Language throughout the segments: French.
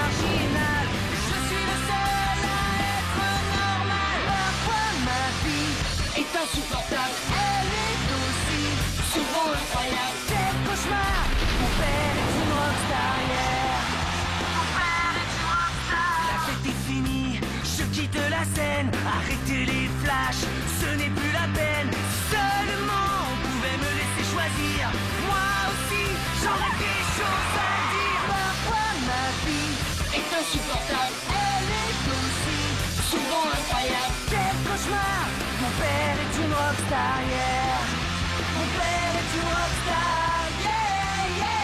marginal. Je suis le seul à être normal. Parfois ma vie est insupportable. Elle est aussi souvent incroyable. Quel cauchemar. Mon père est une rockstar, yeah. Mon père est une rockstar. La fête est finie, je quitte la scène. Arrêtez les flashs, ce n'est plus la peine. Seulement on pouvait me laisser choisir. Moi aussi, j'aurais des choses à dire. Parfois ma vie est insupportable. Elle est aussi souvent incroyable. Quel cauchemar. Mon père est une rockstar, yeah. Mon père est une rockstar, yeah, yeah.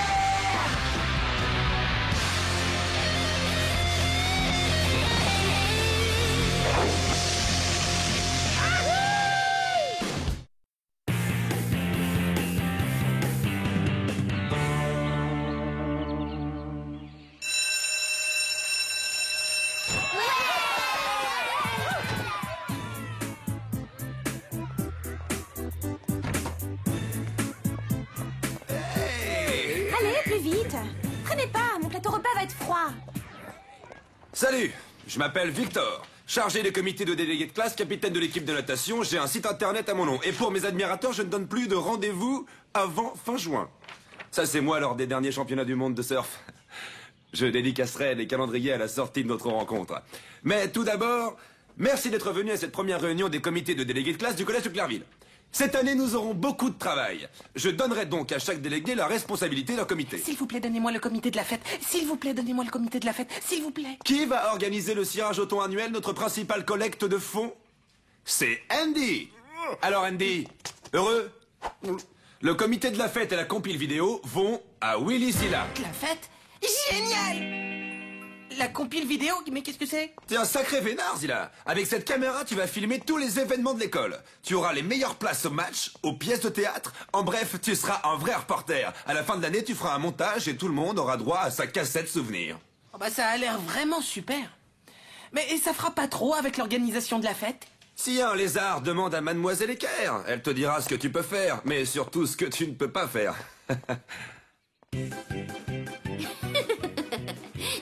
Allez, plus vite. Traînez pas, mon plateau repas va être froid. Salut, je m'appelle Victor. Chargé des comités de délégués de classe, capitaine de l'équipe de natation, j'ai un site internet à mon nom. Et pour mes admirateurs, je ne donne plus de rendez-vous avant fin juin. Ça, c'est moi lors des derniers championnats du monde de surf. Je dédicacerai les calendriers à la sortie de notre rencontre. Mais tout d'abord, merci d'être venu à cette première réunion des comités de délégués de classe du collège de Clairville. Cette année, nous aurons beaucoup de travail. Je donnerai donc à chaque délégué la responsabilité d'un comité. S'il vous plaît, donnez-moi le comité de la fête. S'il vous plaît, donnez-moi le comité de la fête. S'il vous plaît. Qui va organiser le cirage au thon annuel, notre principale collecte de fonds? C'est Andy. Alors Andy, heureux? Le comité de la fête et la compile vidéo vont à Willy Zilla. La fête? Génial! La compile vidéo, mais qu'est-ce que c'est? T'es un sacré vénard, Zilla. Avec cette caméra, tu vas filmer tous les événements de l'école. Tu auras les meilleures places aux matchs, aux pièces de théâtre. En bref, tu seras un vrai reporter. À la fin de l'année, tu feras un montage et tout le monde aura droit à sa cassette souvenir. Oh bah ça a l'air vraiment super. Mais ça fera pas trop avec l'organisation de la fête? Si un lézard demande à Mademoiselle Équerre, elle te dira ce que tu peux faire, mais surtout ce que tu ne peux pas faire.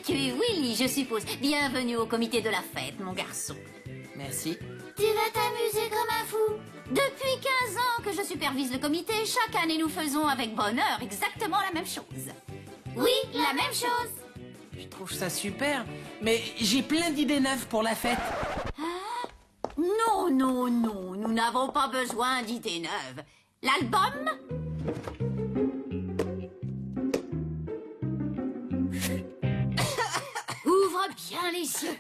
Tu es Willy, je suppose. Bienvenue au comité de la fête, mon garçon. Merci. Tu vas t'amuser comme un fou. Depuis 15 ans que je supervise le comité, chaque année nous faisons avec bonheur exactement la même chose. Oui, la même chose. Je trouve ça super, mais j'ai plein d'idées neuves pour la fête. Non, non, non, nous n'avons pas besoin d'idées neuves. L'album? Ouvre bien les yeux.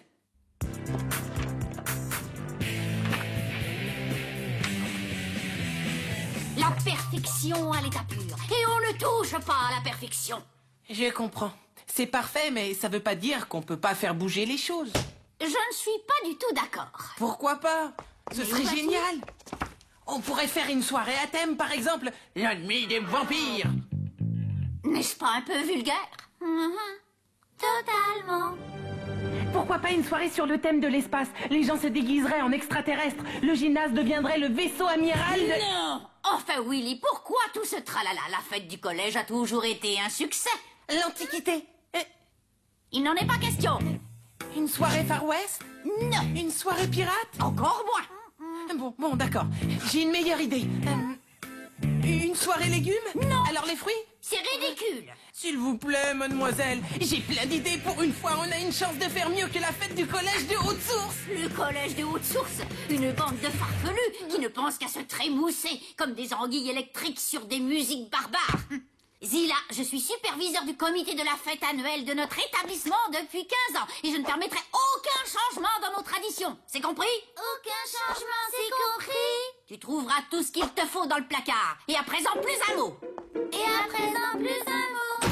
La perfection à l'état pur. Et on ne touche pas à la perfection. Je comprends. C'est parfait, mais ça veut pas dire qu'on peut pas faire bouger les choses. Je ne suis pas du tout d'accord. Pourquoi pas? Ce Mais serait où vas-tu? génial. On pourrait faire une soirée à thème, par exemple, l'ennemi des vampires. N'est-ce pas un peu vulgaire? Totalement. Pourquoi pas une soirée sur le thème de l'espace? Les gens se déguiseraient en extraterrestres. Le gymnase deviendrait le vaisseau amiral de... Non! Enfin, Willy, pourquoi tout ce tralala? La fête du collège a toujours été un succès. L'Antiquité. Il n'en est pas question. Une soirée Far West? Non. Une soirée pirate? Encore moins. Bon, d'accord. J'ai une meilleure idée. Une soirée légumes? Non. Alors les fruits? C'est ridicule. S'il vous plaît, mademoiselle. J'ai plein d'idées. Pour une fois, on a une chance de faire mieux que la fête du collège de Haute-Source. Le collège de Haute-Source, une bande de farfelus qui ne pensent qu'à se trémousser comme des anguilles électriques sur des musiques barbares. Zilla, je suis superviseur du comité de la fête annuelle de notre établissement depuis 15 ans et je ne permettrai aucun changement dans nos traditions. C'est compris? Aucun changement, c'est compris. Tu trouveras tout ce qu'il te faut dans le placard. Et à présent, plus un mot. Et à présent, plus un mot.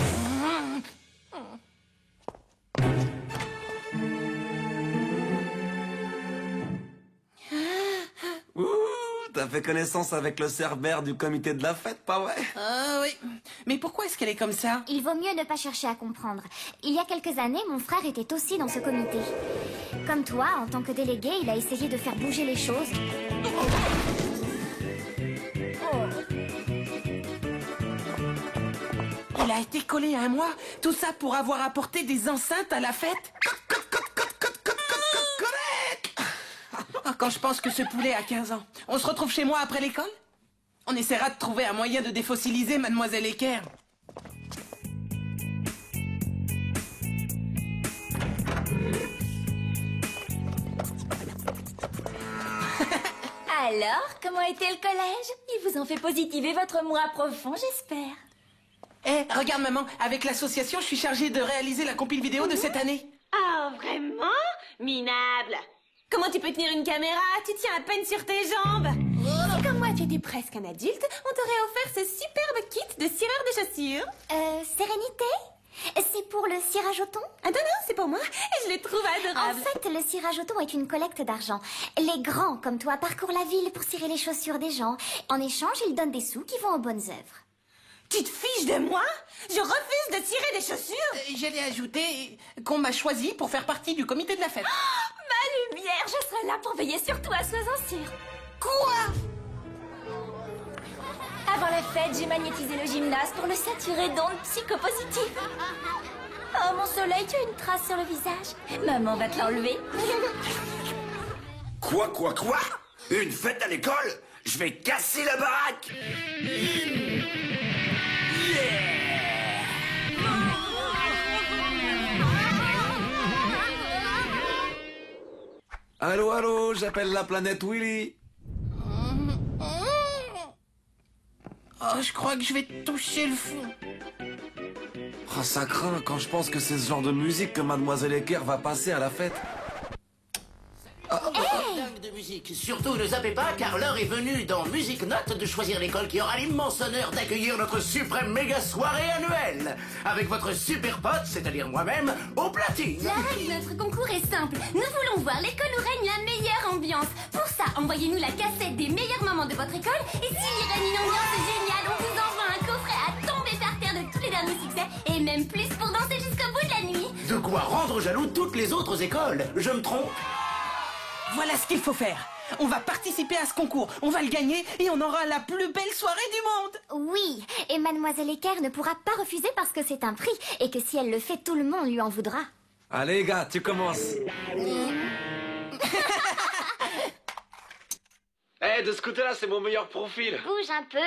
Ouh, t'as fait connaissance avec le cerbère du comité de la fête, pas vrai? Ah oui. Mais pourquoi est-ce qu'elle est comme ça? Il vaut mieux ne pas chercher à comprendre. Il y a quelques années, mon frère était aussi dans ce comité. Comme toi, en tant que délégué, il a essayé de faire bouger les choses. Il a été collé à moi. Tout ça pour avoir apporté des enceintes à la fête. Quand je pense que ce poulet a 15 ans. On se retrouve chez moi après l'école? On essaiera de trouver un moyen de défossiliser Mademoiselle Équerre. Alors, comment était le collège? Ils vous ont fait positiver votre moi profond, j'espère. Eh, regarde maman, avec l'association, je suis chargée de réaliser la compile vidéo de cette année. Ah, vraiment? Minable. Comment tu peux tenir une caméra? Tu tiens à peine sur tes jambes. Si comme moi tu étais presque un adulte, on t'aurait offert ce superbe kit de cireur de chaussures. Sérénité? C'est pour le cirage au thon? Ah non, c'est pour moi. Je les trouve adorables. En fait, le cirage au thon est une collecte d'argent. Les grands, comme toi, parcourent la ville pour cirer les chaussures des gens. En échange, ils donnent des sous qui vont aux bonnes œuvres. Tu te fiches de moi? Je refuse de cirer des chaussures. J'allais ajouter qu'on m'a choisi pour faire partie du comité de la fête. Ma lumière, je serai là pour veiller sur toi, sois-en sûre. Quoi? Avant la fête, j'ai magnétisé le gymnase pour le saturer d'ondes psychopositives. Oh, mon soleil, tu as une trace sur le visage. Maman va te l'enlever. Quoi? Une fête à l'école? Je vais casser la baraque! Allô, j'appelle la planète Willy. Oh, je crois que je vais toucher le fond. Oh, ça craint quand je pense que c'est ce genre de musique que Mademoiselle Équerre va passer à la fête. Dingue de musique. Surtout ne zappez pas car l'heure est venue dans Musique Note de choisir l'école qui aura l'immense honneur d'accueillir notre suprême méga soirée annuelle. Avec votre super pote, c'est-à-dire moi-même, au platine. La règle de notre concours est simple. Nous voulons voir l'école où règne la meilleure ambiance. Pour ça, envoyez-nous la cassette des meilleurs moments de votre école. Et s'il y règne une ambiance géniale, on vous envoie un coffret à tomber par terre de tous les derniers succès. Et même plus pour danser jusqu'au bout de la nuit. De quoi rendre jaloux toutes les autres écoles. Je me trompe? Voilà ce qu'il faut faire. On va participer à ce concours, on va le gagner et on aura la plus belle soirée du monde. Oui, et Mademoiselle Équerre ne pourra pas refuser parce que c'est un prix et que si elle le fait, tout le monde lui en voudra. Allez, gars, tu commences. De ce côté-là, c'est mon meilleur profil. Bouge un peu.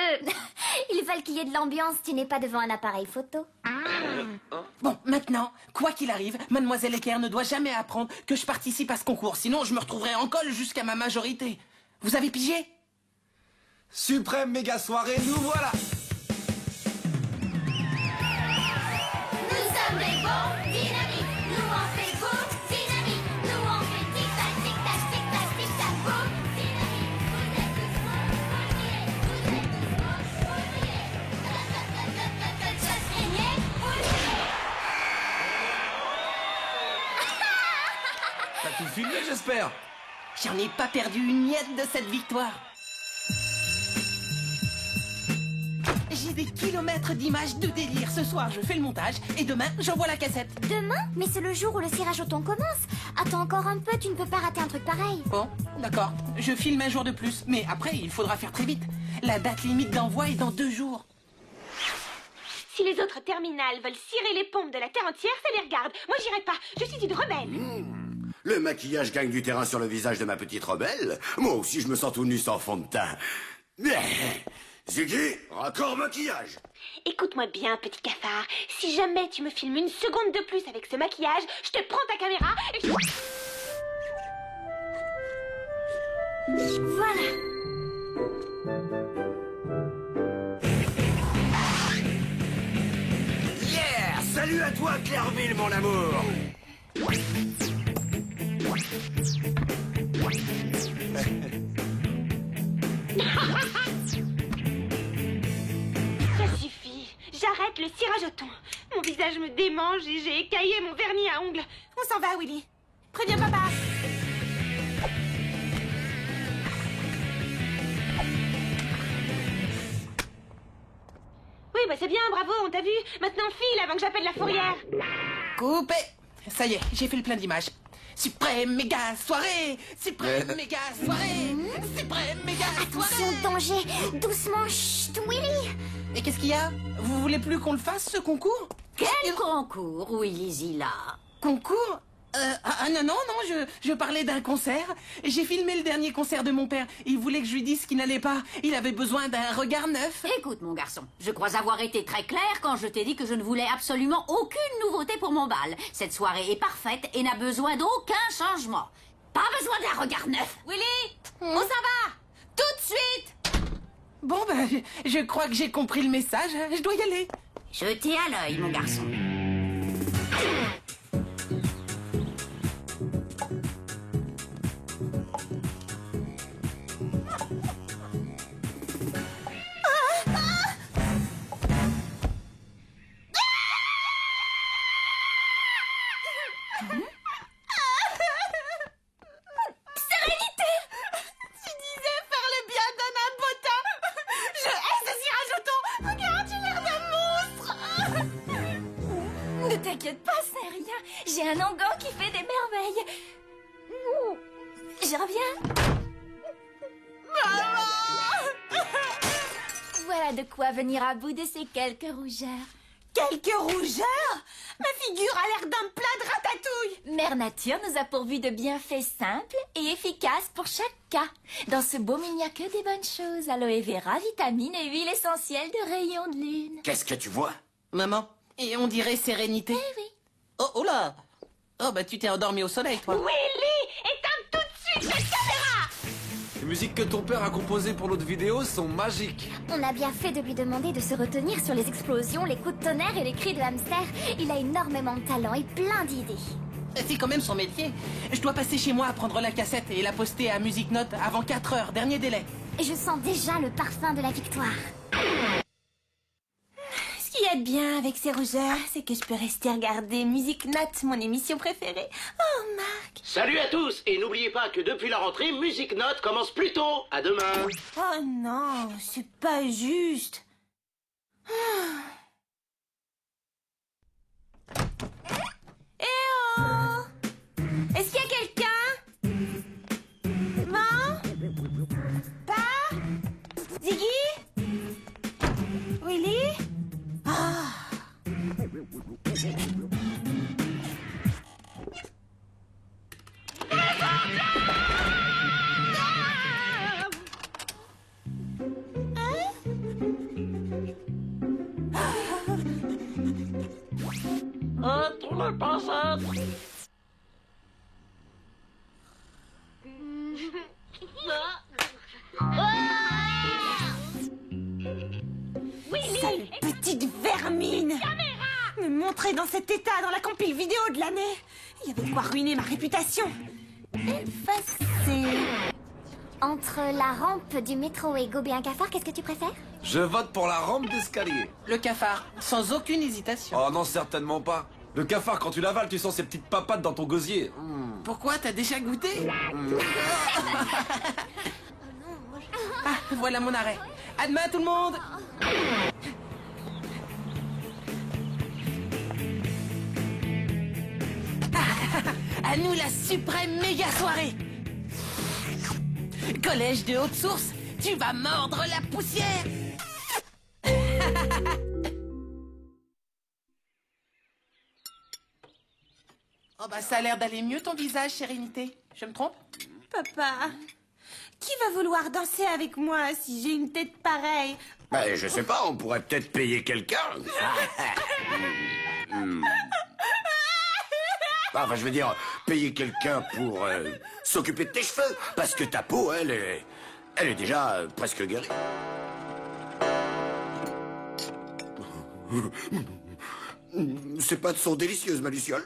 Ils veulent qu'il y ait de l'ambiance, tu n'es pas devant un appareil photo. Bon, maintenant, quoi qu'il arrive, Mademoiselle Équerre ne doit jamais apprendre que je participe à ce concours, sinon je me retrouverai en colle jusqu'à ma majorité. Vous avez pigé? Suprême méga soirée, nous voilà. Nous sommes des bons dynamiques. Nous on fait boum, dynamique. Nous on fait tic-tac, tic-tac, tic-tac, tic-tac, boum, dynamique. Vous êtes tous bouliers, vous êtes tous bouliers. T'as tout filmé, j'espère. J'en ai pas perdu une miette de cette victoire. J'ai des kilomètres d'images de délire. Ce soir, je fais le montage et demain, j'envoie la cassette. Demain? Mais c'est le jour où le cirage au thon commence. Attends encore un peu, tu ne peux pas rater un truc pareil. Bon, d'accord. Je filme un jour de plus, mais après, il faudra faire très vite. La date limite d'envoi est dans 2 jours. Si les autres terminales veulent cirer les pompes de la terre entière, ça les regarde. Moi, j'irai pas. Je suis une rebelle. Le maquillage gagne du terrain sur le visage de ma petite rebelle. Moi aussi, je me sens tout nu sans fond de teint. Ziggy, raccord maquillage. Écoute-moi bien, petit cafard. Si jamais tu me filmes une seconde de plus avec ce maquillage, je te prends ta caméra et... Voilà. Yeah! Salut à toi, Clairville, mon amour. Ça suffit. J'arrête le cirage au thon. Mon visage me démange et j'ai écaillé mon vernis à ongles. On s'en va, Willy. Préviens papa. Oui, bah c'est bien, bravo, on t'a vu. Maintenant file avant que j'appelle la fourrière. Coupé. Ça y est, j'ai fait le plein d'images. Suprême méga soirée. Suprême méga soirée. Suprême méga Attention, soirée. danger. Doucement, chut, Willy. Et qu'est-ce qu'il y a? Vous voulez plus qu'on le fasse, ce concours? Quel concours, Willy Zilla? Concours? Non, je parlais d'un concert. J'ai filmé le dernier concert de mon père. Il voulait que je lui dise ce qui n'allait pas. Il avait besoin d'un regard neuf. Écoute, mon garçon, je crois avoir été très claire quand je t'ai dit que je ne voulais absolument aucune nouveauté pour mon bal. Cette soirée est parfaite et n'a besoin d'aucun changement. Pas besoin d'un regard neuf. Willy, on s'en va. Tout de suite. Bon, ben, je crois que j'ai compris le message. Je dois y aller. Je t'ai à l'œil, mon garçon. Ne t'inquiète pas, c'est rien. J'ai un onguent qui fait des merveilles. Je reviens. Voilà de quoi venir à bout de ces quelques rougeurs. Quelques rougeurs? Ma figure a l'air d'un plat de ratatouille. Mère Nature nous a pourvu de bienfaits simples et efficaces pour chaque cas. Dans ce baume, il n'y a que des bonnes choses. Aloe vera, vitamines et huile essentielle de rayons de lune. Qu'est-ce que tu vois? Maman, et on dirait sérénité. Eh oui. Oh là. Oh, bah tu t'es endormi au soleil, toi. Willy, éteins tout de suite cette caméra. Les musiques que ton père a composées pour notre vidéo sont magiques. On a bien fait de lui demander de se retenir sur les explosions, les coups de tonnerre et les cris de hamster. Il a énormément de talent et plein d'idées. C'est quand même son métier. Je dois passer chez moi à prendre la cassette et la poster à Music Note avant 4 heures, dernier délai. Et je sens déjà le parfum de la victoire. Ce qu'il y a de bien avec ces rougeurs, c'est que je peux rester regarder Music Note, mon émission préférée. Oh, Marc. Salut à tous, et n'oubliez pas que depuis la rentrée, Music Note commence plus tôt. À demain. Oh non, c'est pas juste. Eh oh! Est-ce qu'il y a quelqu'un? Maman? Pa? Ziggy? Willy? Ah! Sale petite vermine! Me montrer dans cet état dans la compile vidéo de l'année! Il y avait de quoi ruiner ma réputation! Effacer! Entre la rampe du métro et gober un cafard, qu'est-ce que tu préfères? Je vote pour la rampe d'escalier. Le cafard, sans aucune hésitation. Oh non, certainement pas. Le cafard, quand tu l'avales, tu sens ces petites papates dans ton gosier. Pourquoi? T'as déjà goûté? Ah, voilà mon arrêt. À demain tout le monde. À nous la suprême méga soirée. Collège de haute source, tu vas mordre la poussière. Oh bah ça a l'air d'aller mieux ton visage, Sérénité. Je me trompe? Papa, qui va vouloir danser avec moi si j'ai une tête pareille? Ben, je sais pas, on pourrait peut-être payer quelqu'un. Enfin, je veux dire, payer quelqu'un pour s'occuper de tes cheveux. Parce que ta peau, elle est déjà presque guérie. C'est pas de son délicieuse, ma Luciole.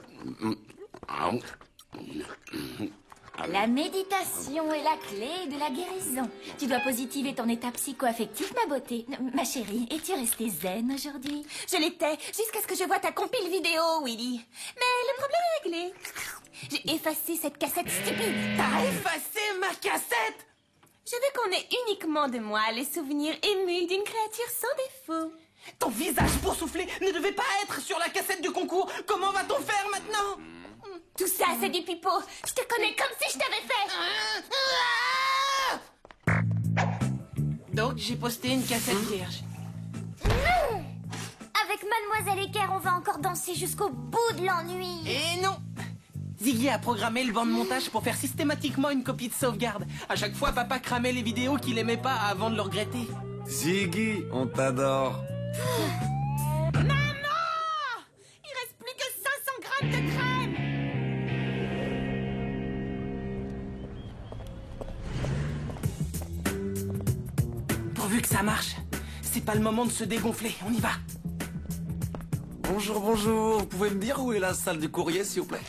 La méditation est la clé de la guérison. Tu dois positiver ton état psycho-affectif, ma beauté. Ma chérie, es-tu restée zen aujourd'hui? Je l'étais, jusqu'à ce que je voie ta compile vidéo, Willy. Mais le problème est réglé. J'ai effacé cette cassette stupide. T'as effacé ma cassette? Je veux qu'on ait uniquement de moi les souvenirs émus d'une créature sans défaut. Ton visage boursouflé ne devait pas être sur la cassette du concours. Comment va-t-on faire maintenant? Tout ça, c'est du pipeau. Je te connais comme si je t'avais fait. Donc, j'ai posté une cassette vierge. Avec Mademoiselle Équerre, on va encore danser jusqu'au bout de l'ennui. Et non! Ziggy a programmé le banc de montage pour faire systématiquement une copie de sauvegarde. À chaque fois, papa cramait les vidéos qu'il aimait pas avant de le regretter. Ziggy, on t'adore. Maman! Il reste plus que 500 grammes de crème. Pourvu que ça marche. C'est pas le moment de se dégonfler. On y va. Bonjour, bonjour. Vous pouvez me dire où est la salle du courrier, s'il vous plaît?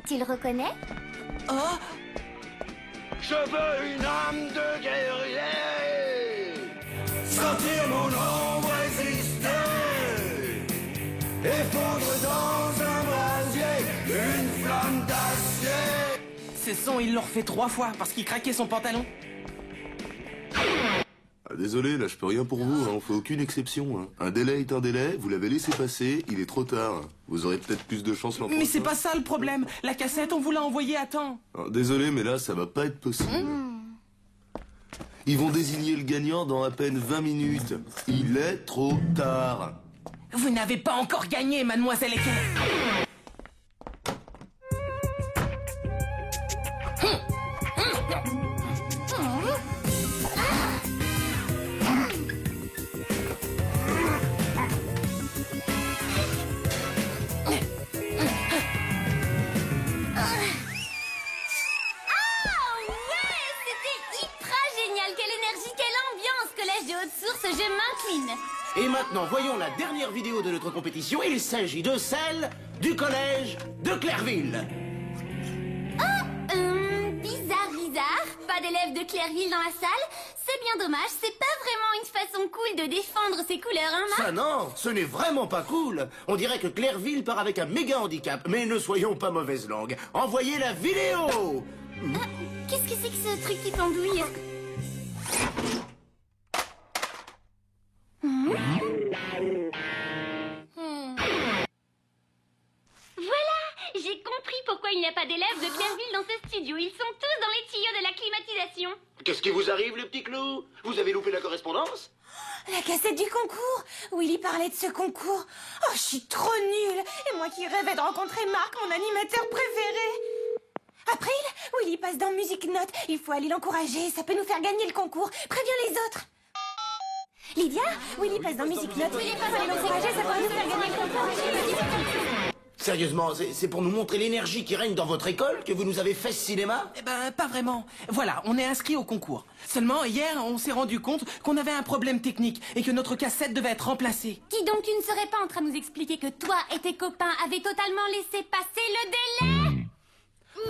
Tu le reconnais? Oh! Je veux une âme de guerrier, sentir mon ombre résister, et fondre dans un brasier une flamme d'acier. Ce son, il l'a refait 3 fois parce qu'il craquait son pantalon. Ah, désolé, là je peux rien pour vous, hein, on fait aucune exception. Hein. Un délai est un délai, vous l'avez laissé passer, il est trop tard. Vous aurez peut-être plus de chance l'an prochain. Mais c'est pas ça le problème. La cassette, on vous l'a envoyée à temps. Ah, désolé, mais là ça va pas être possible. Ils vont désigner le gagnant dans à peine 20 minutes. Il est trop tard. Vous n'avez pas encore gagné, Mademoiselle Équerre. Je m'incline. Et maintenant, voyons la dernière vidéo de notre compétition. Il s'agit de celle du collège de Clairville. Bizarre. Pas d'élèves de Clairville dans la salle. C'est bien dommage, c'est pas vraiment une façon cool de défendre ses couleurs, hein, Marc? Ça non, ce n'est vraiment pas cool. On dirait que Clairville part avec un méga handicap. Mais ne soyons pas mauvaise langue. Envoyez la vidéo. Qu'est-ce que c'est que ce truc qui pendouille? Voilà, j'ai compris pourquoi il n'y a pas d'élèves de Clairville dans ce studio. Ils sont tous dans les tuyaux de la climatisation. Qu'est-ce qui vous arrive, les petits clous? Vous avez loupé la correspondance? La cassette du concours. Willy parlait de ce concours. Oh, je suis trop nulle. Et moi qui rêvais de rencontrer Marc, mon animateur préféré. April, Willy passe dans Music Note. Il faut aller l'encourager, ça peut nous faire gagner le concours. Préviens les autres. Lydia, Willy passe dans Music Note. Il faut aller l'encourager, ça peut nous faire gagner le concours. Sérieusement, c'est pour nous montrer l'énergie qui règne dans votre école que vous nous avez fait ce cinéma? Eh ben, pas vraiment. Voilà, on est inscrit au concours. Seulement, hier, on s'est rendu compte qu'on avait un problème technique et que notre cassette devait être remplacée. Qui donc, tu ne serais pas en train de nous expliquer que toi et tes copains avaient totalement laissé passer le délai?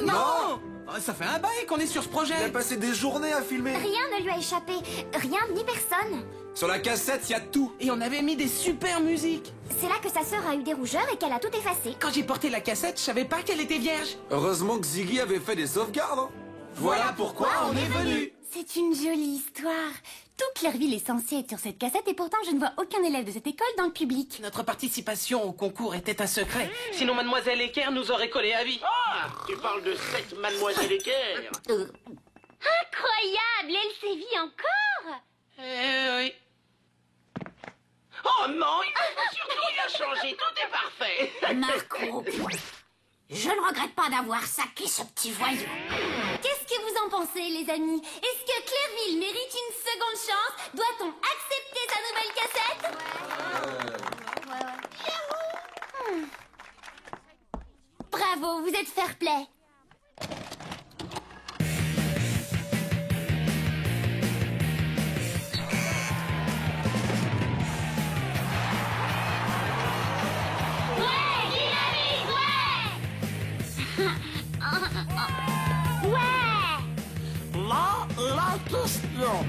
Non! Ça fait un bail qu'on est sur ce projet. Il a passé des journées à filmer. Rien ne lui a échappé. Rien ni personne. Sur la cassette, il y a tout. Et on avait mis des super musiques. C'est là que sa sœur a eu des rougeurs et qu'elle a tout effacé. Quand j'ai porté la cassette, je savais pas qu'elle était vierge. Heureusement que Ziggy avait fait des sauvegardes. Hein. Voilà pourquoi on est venu. C'est une jolie histoire. Toute Clairville est censée être sur cette cassette et pourtant je ne vois aucun élève de cette école dans le public. Notre participation au concours était un secret. Sinon, Mademoiselle Équerre nous aurait collé à vie. Ah, tu parles de cette Mademoiselle Équerre. Incroyable, elle sévit encore. Oui. Oh non, il faut surtout rien changer, tout est parfait. Marco, je ne regrette pas d'avoir saqué ce petit voyou. Qu'est-ce que vous en pensez, les amis? Est-ce que Clairville mérite une seconde chance? Doit-on accepter sa nouvelle cassette? Bravo, vous êtes fair-play. La question.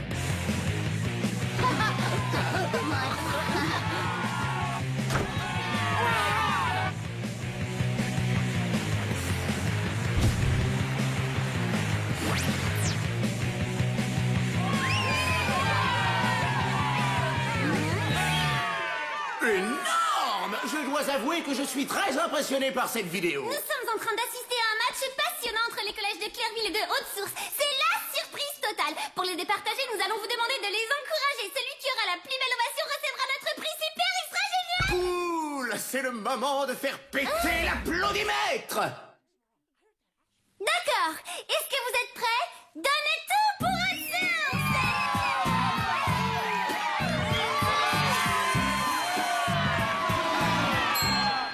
Énorme! Je dois avouer que je suis très impressionné par cette vidéo. Nous sommes en train d'assister à un match passionnant entre les collèges de Clairville et de Haute-Source. C'est la surprise totale. Pour les départager, nous allons vous demander de les encourager. Celui qui aura la plus belle ovation recevra notre prix super extra génial. Cool, c'est le moment de faire péter l'applaudimètre. D'accord. Est-ce que vous êtes prêts? Donnez tout pour Haute-Source.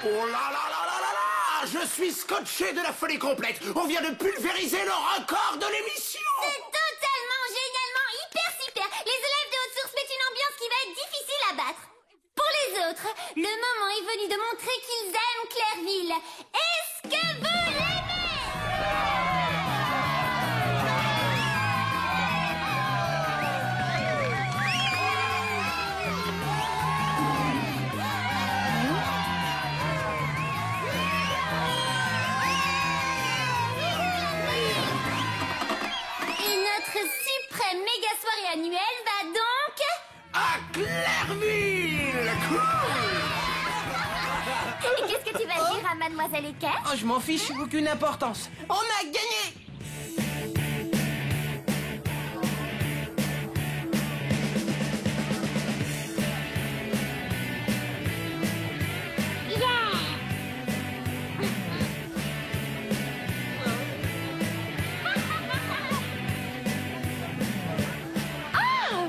Oh là là là là là là! Je suis scotché de la folie complète. On vient de pulvériser le record de l'émission. C'est totalement, génialement, hyper super. Les élèves de Haute-Source mettent une ambiance qui va être difficile à battre. Pour les autres, le moment est venu de montrer qu'ils aiment Clairville. Est-ce que vous l'aimez? Suprême méga soirée annuelle va donc à Clairville. Cool. Et qu'est-ce que tu vas dire à Mademoiselle Équerre? Oh, je m'en fiche, aucune importance. On a gagné!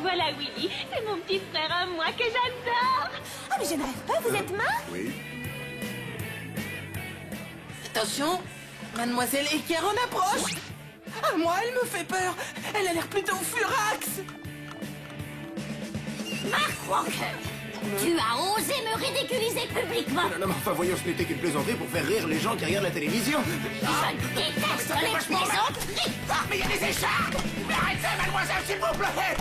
Voilà Willy, c'est mon petit frère à moi que j'adore. Oh mais je ne rêve pas, vous êtes mort? Oui. Attention, Mademoiselle Équerre en approche. Ah, moi, elle me fait peur. Elle a l'air plutôt furax. Mark Walker, tu as osé me ridiculiser publiquement. Non, mais enfin, voyons, ce n'était qu'une plaisanterie pour faire rire les gens qui regardent la télévision. Je déteste les plaisanteries. Ah, mais il y a des écharpes. Mais arrêtez, mademoiselle, s'il vous plaît.